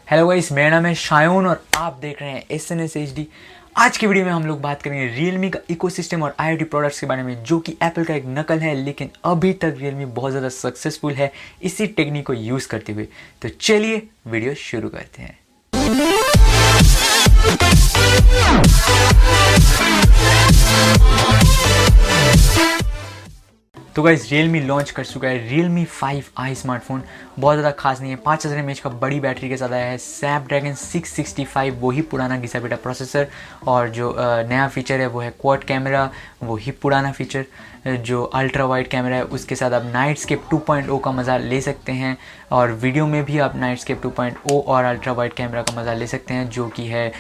Hello guys, मेरा नाम है शायोन और आप देख रहे हैं SnSHD। आज की वीडियो में हम लोग बात करेंगे Realme का इकोसिस्टम और IoT प्रोडक्ट्स के बारे में, जो कि एप्पल का एक नकल है, लेकिन अभी तक Realme बहुत ज़्यादा सक्सेसफुल है इसी टेक्निक को यूज़ करते हुए। तो चलिए वीडियो शुरू करते हैं। तो गाइस, Realme लॉन्च कर चुका है Realme 5i स्मार्टफोन। बहुत ज़्यादा खास नहीं है, 5000 mAh का बड़ी बैटरी के साथ आया है। स्नैपड्रैगन 665 वही पुराना घिसा पिटा प्रोसेसर, और जो नया फीचर है वो है क्वाड कैमरा, वही पुराना फीचर। जो अल्ट्रा वाइड कैमरा है उसके साथ आप नाइटस्केप 2.0 का मज़ा ले सकते हैं, और वीडियो में भी आप नाइटस्केप 2.0 और अल्ट्रा वाइड कैमरा का मज़ा ले सकते हैं, जो कि है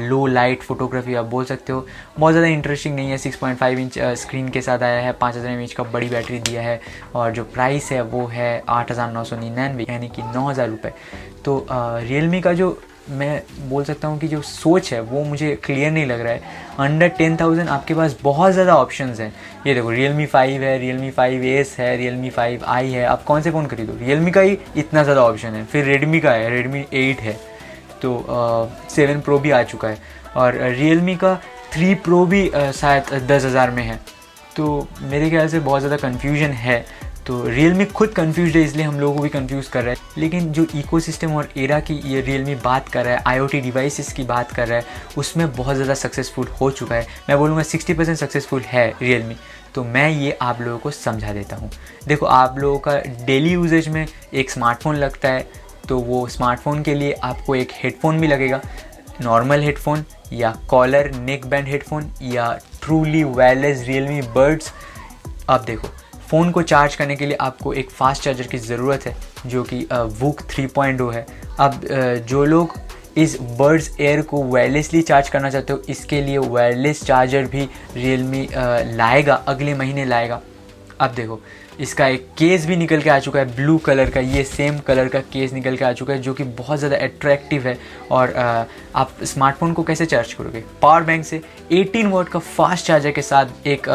लो लाइट फोटोग्राफी आप बोल सकते हो। बहुत ज़्यादा इंटरेस्टिंग नहीं है। 6.5 इंच स्क्रीन के साथ आया है, 5000 mAh का बड़ी बैटरी दिया है, और जो प्राइस है वो है 8,999 यानी कि 9,000 रुपये। तो Realme का जो मैं बोल सकता हूँ कि जो सोच है वो मुझे क्लियर नहीं लग रहा है। अंडर 10,000 आपके पास बहुत ज़्यादा ऑप्शंस हैं। ये देखो, Realme 5 है, Realme 5S है, Realme 5i है। आप कौन से फ़ोन खरीदो? Realme का ही इतना ज़्यादा ऑप्शन है। फिर Redmi का है, Redmi 8 है, तो 7 Pro भी आ चुका है, और Realme का 3 Pro भी शायद 10,000 में है। तो मेरे ख्याल से बहुत ज़्यादा कन्फ्यूजन है। तो Realme खुद कन्फ्यूज है, इसलिए हम लोगों को भी कन्फ्यूज़ कर रहा है। लेकिन जो इकोसिस्टम और एरा की ये Realme बात कर रहा है, IoT डिवाइसेस की बात कर रहा है, उसमें बहुत ज़्यादा सक्सेसफुल हो चुका है। मैं बोलूँगा 60% सक्सेसफुल है Realme। तो मैं ये आप लोगों को समझा देता हूँ। देखो, आप लोगों का डेली यूजेज में एक स्मार्टफोन लगता है, तो वो स्मार्टफोन के लिए आपको एक हेडफोन भी लगेगा। नॉर्मल हेडफोन या कॉलर नेक बैंड हेडफोन या ट्रूली वायरलेस Realme बर्ड्स। अब देखो, फ़ोन को चार्ज करने के लिए आपको एक फ़ास्ट चार्जर की ज़रूरत है, जो कि वूक 3.0 है। अब जो लोग इस बर्ड्स एयर को वायरलेसली चार्ज करना चाहते हो, इसके लिए वायरलेस चार्जर भी Realme लाएगा, अगले महीने लाएगा। अब देखो, इसका एक केस भी निकल के आ चुका है, ब्लू कलर का, ये सेम कलर का केस निकल के आ चुका है, जो कि बहुत ज़्यादा अट्रैक्टिव है। और आप स्मार्टफोन को कैसे चार्ज करोगे? पावर बैंक से 18 वॉट का फास्ट चार्जर के साथ एक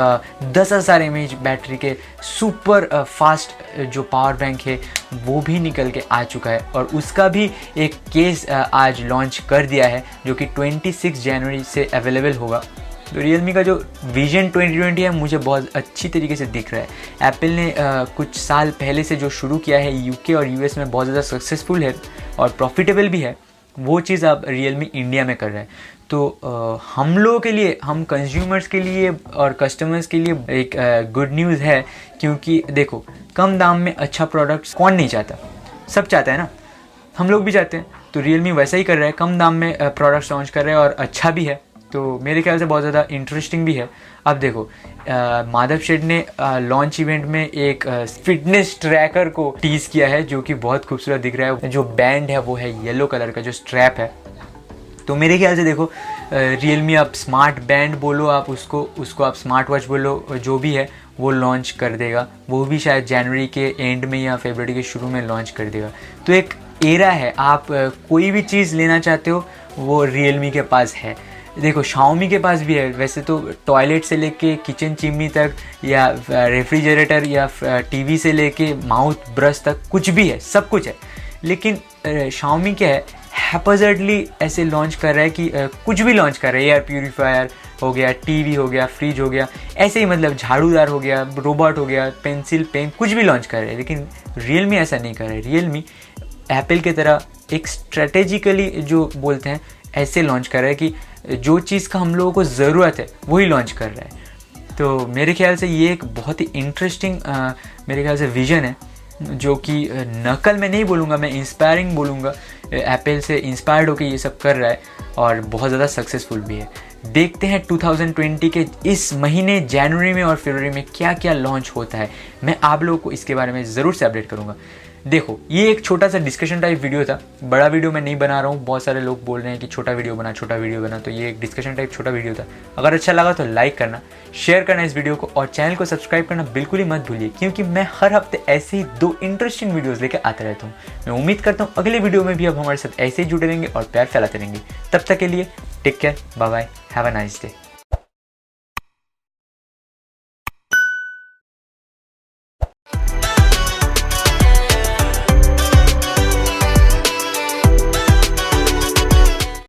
10,000 mAh बैटरी के सुपर फास्ट जो पावर बैंक है वो भी निकल के आ चुका है, और उसका भी एक केस आज लॉन्च कर दिया है, जो कि 26 जनवरी से अवेलेबल होगा। तो Realme का जो विजन 2020 है मुझे बहुत अच्छी तरीके से दिख रहा है। एप्पल ने कुछ साल पहले से जो शुरू किया है, UK और US में बहुत ज़्यादा सक्सेसफुल है और प्रॉफिटेबल भी है, वो चीज़ अब Realme इंडिया में कर रहा है। तो हम लोगों के लिए, हम कंज्यूमर्स के लिए और कस्टमर्स के लिए एक गुड न्यूज़ है, क्योंकि देखो, कम दाम में अच्छा प्रोडक्ट कौन नहीं चाहता? सब चाहता है ना, हम लोग भी चाहते हैं। तो Realme वैसा ही कर रहा है, कम दाम में प्रोडक्ट्स लॉन्च कर रहा है और अच्छा भी है। तो मेरे ख्याल से बहुत ज़्यादा इंटरेस्टिंग भी है। अब देखो, माधव शेठ ने लॉन्च इवेंट में एक फिटनेस ट्रैकर को टीज़ किया है, जो कि बहुत खूबसूरत दिख रहा है। जो बैंड है वो है येलो कलर का, जो स्ट्रैप है। तो मेरे ख्याल से देखो, Realme आप स्मार्ट बैंड बोलो, आप उसको आप स्मार्ट वॉच बोलो, जो भी है वो लॉन्च कर देगा। वो भी शायद जनवरी के एंड में या फरवरी के शुरू में लॉन्च कर देगा। तो एक एरा है, आप कोई भी चीज़ लेना चाहते हो वो Realme के पास है। देखो, Xiaomi के पास भी है वैसे तो, टॉयलेट से लेके किचन चिमनी तक, या रेफ्रिजरेटर, या टीवी से लेके माउथ ब्रश तक, कुछ भी है, सब कुछ है। लेकिन Xiaomi क्या है, हैपजर्डली ऐसे लॉन्च कर रहा है कि कुछ भी लॉन्च कर रहा है। एयर प्यूरीफायर हो गया, टीवी हो गया, फ्रिज हो गया, ऐसे ही मतलब झाड़ूदार हो गया, रोबोट हो गया, पेंसिल, पेन, कुछ भी लॉन्च कर रहे हैं। लेकिन Realme ऐसा नहीं कर रहा है। Realme एप्पल की तरह एक स्ट्रेटेजिकली, जो बोलते हैं, ऐसे लॉन्च कर रहा है कि जो चीज़ का हम लोगों को ज़रूरत है वही लॉन्च कर रहा है। तो मेरे ख्याल से ये एक बहुत ही इंटरेस्टिंग मेरे ख्याल से विज़न है, जो कि नकल मैं नहीं बोलूँगा, मैं इंस्पायरिंग बोलूँगा। एप्पल से इंस्पायर्ड होकर ये सब कर रहा है और बहुत ज़्यादा सक्सेसफुल भी है। देखते हैं 2020 के इस महीने जनवरी में और फरवरी में क्या क्या लॉन्च होता है। मैं आप लोगों को इसके बारे में ज़रूर से अपडेट करूँगा। देखो, ये एक छोटा सा डिस्कशन टाइप वीडियो था, बड़ा वीडियो मैं नहीं बना रहा हूँ। बहुत सारे लोग बोल रहे हैं कि छोटा वीडियो बना, छोटा वीडियो बना, तो ये एक डिस्कशन टाइप छोटा वीडियो था। अगर अच्छा लगा तो लाइक करना, शेयर करना इस वीडियो को, और चैनल को सब्सक्राइब करना बिल्कुल ही मत भूलिए, क्योंकि मैं हर हफ्ते ऐसे ही 2 इंटरेस्टिंग वीडियोज़ लेकर आता रहता हूँ। मैं उम्मीद करता हूँ अगले वीडियो में भी आप हमारे साथ ऐसे ही जुड़े रहेंगे और प्यार फैलाते रहेंगे। तब तक के लिए take care, bye bye, have a nice day.